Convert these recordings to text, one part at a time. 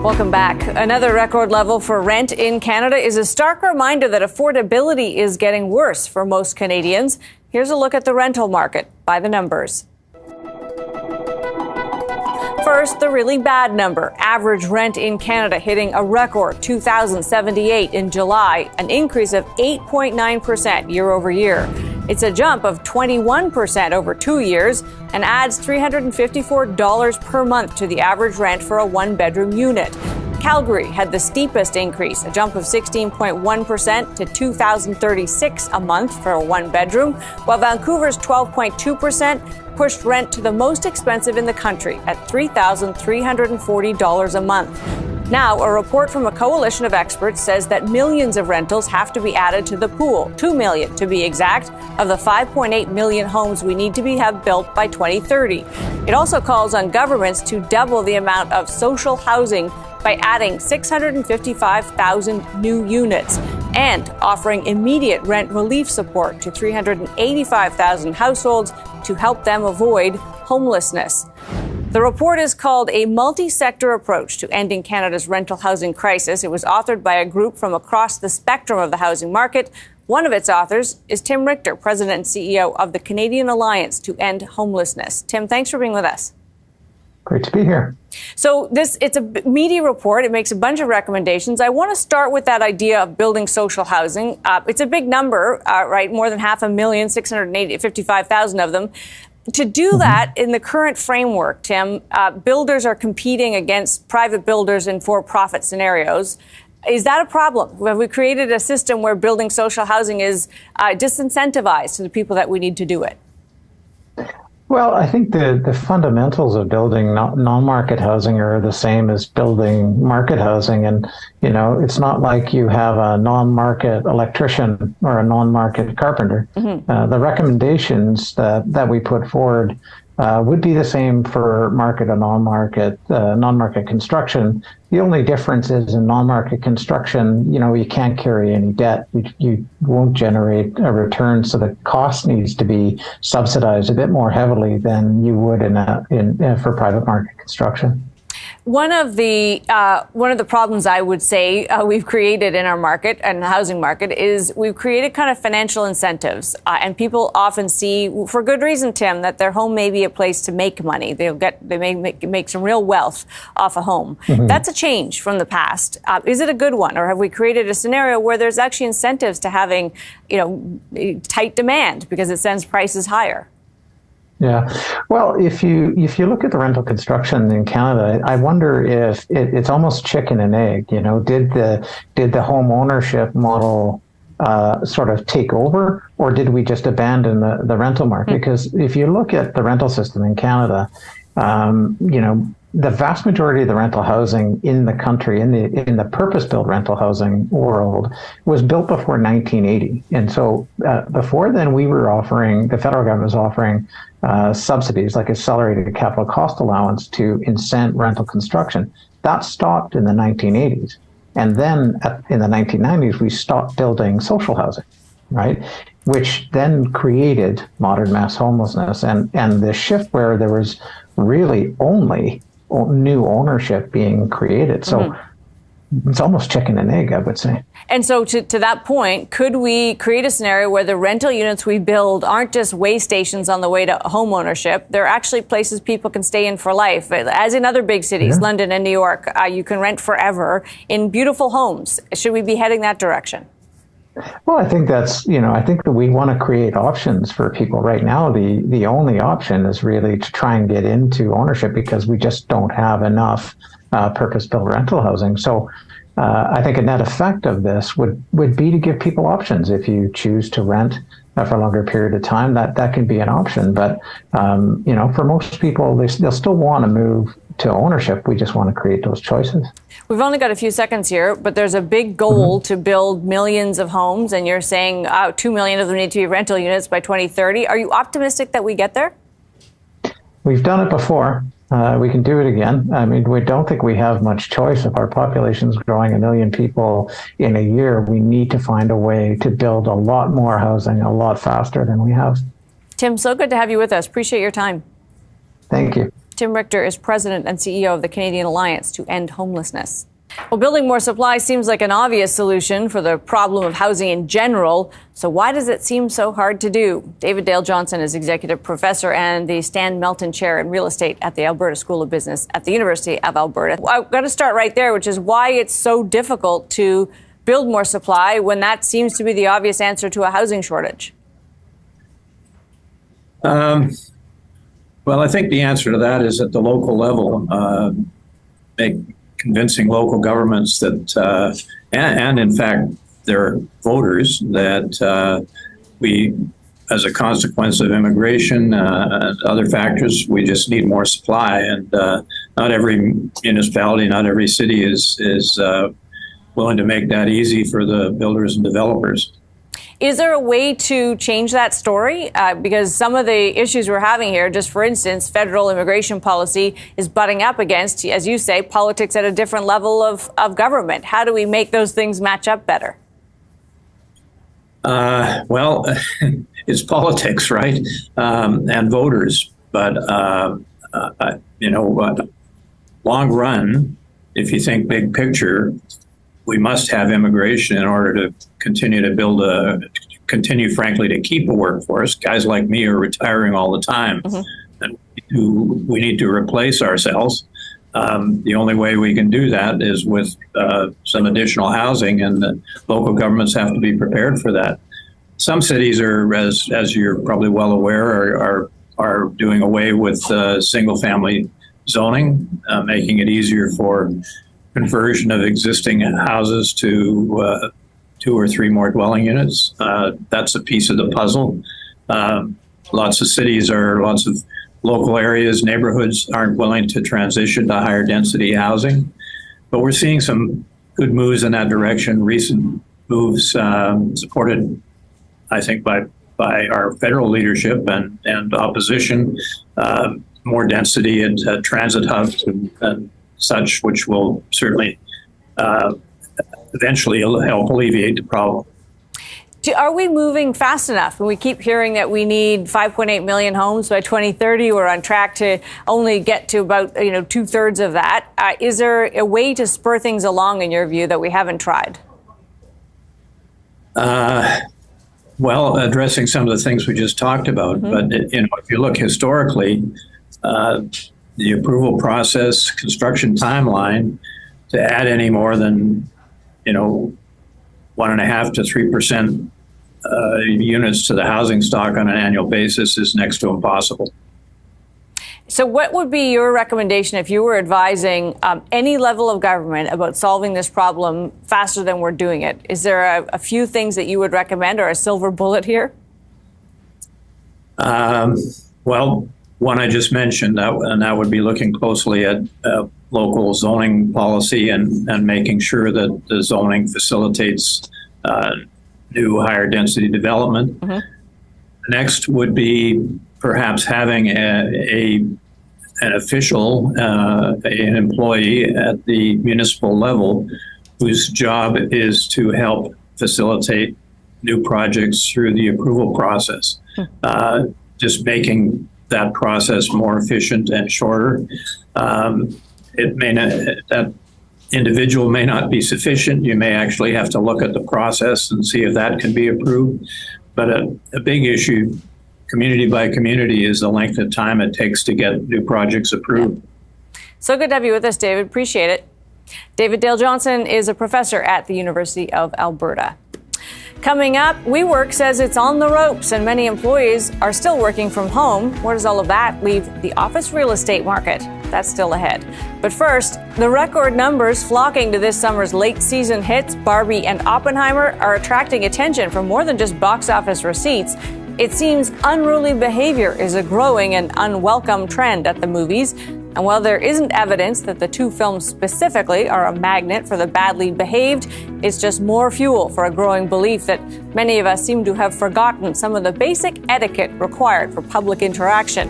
Welcome back. Another record level for rent in Canada is a stark reminder that affordability is getting worse for most Canadians. Here's a look at the rental market by the numbers. First, the really bad number. Average rent in Canada hitting a record $2,078 in July, an increase of 8.9% year over year. It's a jump of 21% over 2 years and adds $354 per month to the average rent for a one-bedroom unit. Calgary had the steepest increase, a jump of 16.1% to $2,036 a month for a one-bedroom, while Vancouver's 12.2% pushed rent to the most expensive in the country at $3,340 a month. Now, a report from a coalition of experts says that millions of rentals have to be added to the pool, 2 million to be exact, of the 5.8 million homes we need to have built by 2030. It also calls on governments to double the amount of social housing by adding 655,000 new units and offering immediate rent relief support to 385,000 households to help them avoid homelessness. The report is called A Multi-Sector Approach to Ending Canada's Rental Housing Crisis. It was authored by a group from across the spectrum of the housing market. One of its authors is Tim Richter, President and CEO of the Canadian Alliance to End Homelessness. Tim, thanks for being with us. Great to be here. So it's a meaty report. It makes a bunch of recommendations. I want to start with that idea of building social housing. It's a big number, right? More than 500,000, 655,000 of them. To do that in the current framework, Tim, builders are competing against private builders in for-profit scenarios. Is that a problem? Have we created a system where building social housing is disincentivized to the people that we need to do it? Well, I think the fundamentals of building non-market housing are the same as building market housing. And, you know, it's not like you have a non-market electrician or a non-market carpenter. The recommendations that we put forward would be the same for market and non-market construction. The only difference is in non-market construction, you know, you can't carry any debt. You won't generate a return, so the cost needs to be subsidized a bit more heavily than you would for private market construction. One of the problems I would say we've created in our market and the housing market is we've created kind of financial incentives, and people often see, for good reason, Tim, that their home may be a place to make money. They may make some real wealth off a home. That's a change from the past. Is it a good one, or have we created a scenario where there's actually incentives to having, you know, tight demand because it sends prices higher? Yeah. Well, if you look at the rental construction in Canada, I wonder if it's almost chicken and egg. You know, did the home ownership model sort of take over, or did we just abandon the rental market? Because if you look at the rental system in Canada, you know, the vast majority of the rental housing in the country, in the purpose-built rental housing world, was built before 1980. And so before then, the federal government was offering subsidies like accelerated capital cost allowance to incent rental construction. That stopped in the 1980s. And then in the 1990s, we stopped building social housing, right? Which then created modern mass homelessness and the shift where there was really only new ownership being created. So it's almost chicken and egg, I would say. And so to that point, could we create a scenario where the rental units we build aren't just way stations on the way to home ownership? They're actually places people can stay in for life. As in other big cities, London and New York, you can rent forever in beautiful homes. Should we be heading that direction? Well, I think I think that we want to create options for people. Right now, the only option is really to try and get into ownership because we just don't have enough purpose-built rental housing. So I think a net effect of this would be to give people options. If you choose to rent for a longer period of time, that can be an option. But, you know, for most people, they'll still want to move to ownership. We just want to create those choices. We've only got a few seconds here, but there's a big goal to build millions of homes, and you're saying 2 million of them need to be rental units by 2030. Are you optimistic that we get there? We've done it before. We can do it again. I mean, we don't think we have much choice. If our population's growing 1 million people in a year, we need to find a way to build a lot more housing a lot faster than we have. Tim, so good to have you with us. Appreciate your time. Thank you. Tim Richter is president and CEO of the Canadian Alliance to End Homelessness. Well, building more supply seems like an obvious solution for the problem of housing in general. So why does it seem so hard to do? David Dale Johnson is executive professor and the Stan Melton Chair in Real Estate at the Alberta School of Business at the University of Alberta. I've got to start right there, which is why it's so difficult to build more supply when that seems to be the obvious answer to a housing shortage. Well, I think the answer to that is at the local level, convincing local governments that, and in fact, their voters, that we, as a consequence of immigration and other factors, we just need more supply. And not every municipality, not every city is willing to make that easy for the builders and developers. Is there a way to change that story? Because some of the issues we're having here, just for instance, federal immigration policy is butting up against, as you say, politics at a different level of government. How do we make those things match up better? Well, it's politics, right? And voters. But, long run, if you think big picture, we must have immigration in order to continue to continue, frankly, to keep a workforce. Guys like me are retiring all the time, and we need to replace ourselves. The only way we can do that is with some additional housing, and the local governments have to be prepared for that. Some cities are, as you're probably well aware, are doing away with single-family zoning, making it easier for conversion of existing houses to 2 or 3 more dwelling units. That's a piece of the puzzle. Lots of local areas, neighborhoods aren't willing to transition to higher density housing, but we're seeing some good moves in that direction. Recent moves supported, I think, by our federal leadership and opposition, more density at transit hubs and such, which will certainly eventually help alleviate the problem. Are we moving fast enough? When we keep hearing that we need 5.8 million homes by 2030, we're on track to only get to about 2/3 of that. Is there a way to spur things along, in your view, that we haven't tried? Well, addressing some of the things we just talked about, but if you look historically, the approval process, construction timeline, to add any more than 1.5% to 3% units to the housing stock on an annual basis is next to impossible. So what would be your recommendation if you were advising any level of government about solving this problem faster than we're doing it? Is there a few things that you would recommend, or a silver bullet here? Well, one I just mentioned, that would be looking closely at local zoning policy and making sure that the zoning facilitates new higher density development. Next would be perhaps having an official, an employee at the municipal level whose job is to help facilitate new projects through the approval process. Just making that process more efficient and shorter. That individual may not be sufficient. You may actually have to look at the process and see if that can be approved. But a big issue, community by community, is the length of time it takes to get new projects approved. So good to have you with us, David. Appreciate it. David Dale Johnson is a professor at the University of Alberta. Coming up, WeWork says it's on the ropes and many employees are still working from home. Where does all of that leave the office real estate market? That's still ahead. But first, the record numbers flocking to this summer's late season hits, Barbie and Oppenheimer, are attracting attention from more than just box office receipts. It seems unruly behavior is a growing and unwelcome trend at the movies. And while there isn't evidence that the two films specifically are a magnet for the badly behaved, it's just more fuel for a growing belief that many of us seem to have forgotten some of the basic etiquette required for public interaction.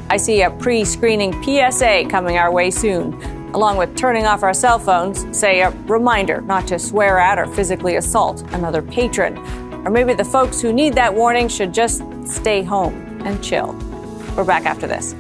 I see a pre-screening PSA coming our way soon, along with turning off our cell phones, say a reminder not to swear at or physically assault another patron. Or maybe the folks who need that warning should just stay home and chill. We're back after this.